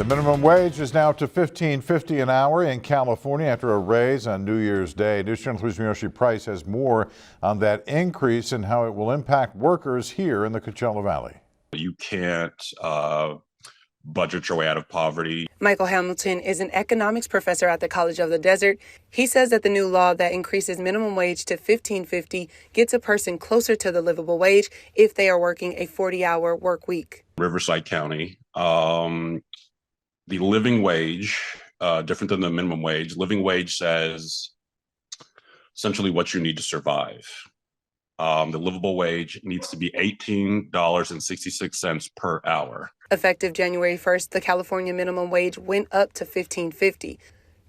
The minimum wage is now to $15.50 an hour in California after a raise on New Year's Day. News Channel 3's Miyoshi Price has more on that increase and how it will impact workers here in the Coachella Valley. You can't budget your way out of poverty. Michael Hamilton is an economics professor at the College of the Desert. He says that the new law that increases minimum wage to $15.50 gets a person closer to the livable wage if they are working a 40-hour work week. Riverside County, the living wage, different than the minimum wage. Living wage says essentially what you need to survive. The livable wage needs to be $18.66 per hour. Effective January 1st, the California minimum wage went up to $15.50.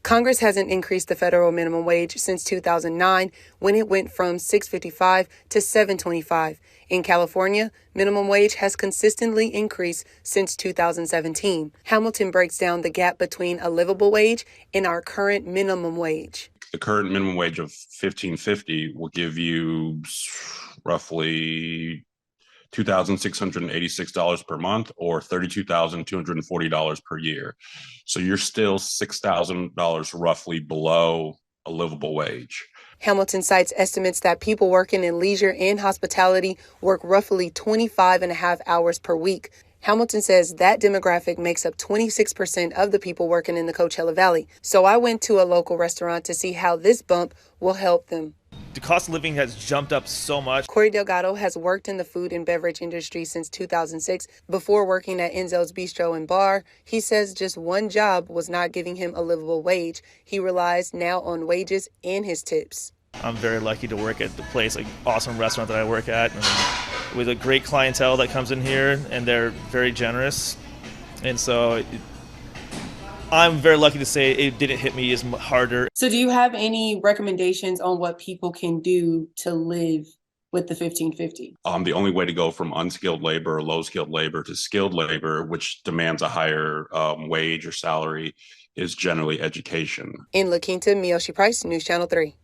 Congress hasn't increased the federal minimum wage since 2009, when it went from $6.55 to $7.25. In California, minimum wage has consistently increased since 2017. Hamilton breaks down the gap between a livable wage and our current minimum wage. The current minimum wage of $15.50 will give you roughly $2,686 per month or $32,240 per year. So you're still $6,000 roughly below a livable wage. Hamilton cites estimates that people working in leisure and hospitality work roughly 25 and a half hours per week. Hamilton says that demographic makes up 26% of the people working in the Coachella Valley. So I went to a local restaurant to see how this bump will help them. The cost of living has jumped up so much. Corey Delgado has worked in the food and beverage industry since 2006. Before working at Enzo's Bistro and Bar, he says just one job was not giving him a livable wage. He relies now on wages and his tips. I'm very lucky to work at the place, like awesome restaurant that I work at, and with a great clientele that comes in here, and they're very generous. And so I'm very lucky to say it didn't hit me as harder. So do you have any recommendations on what people can do to live with the $15.50? The only way to go from unskilled labor or low-skilled labor to skilled labor, which demands a higher wage or salary, is generally education. In La Quinta, Miyoshi Price, News Channel 3.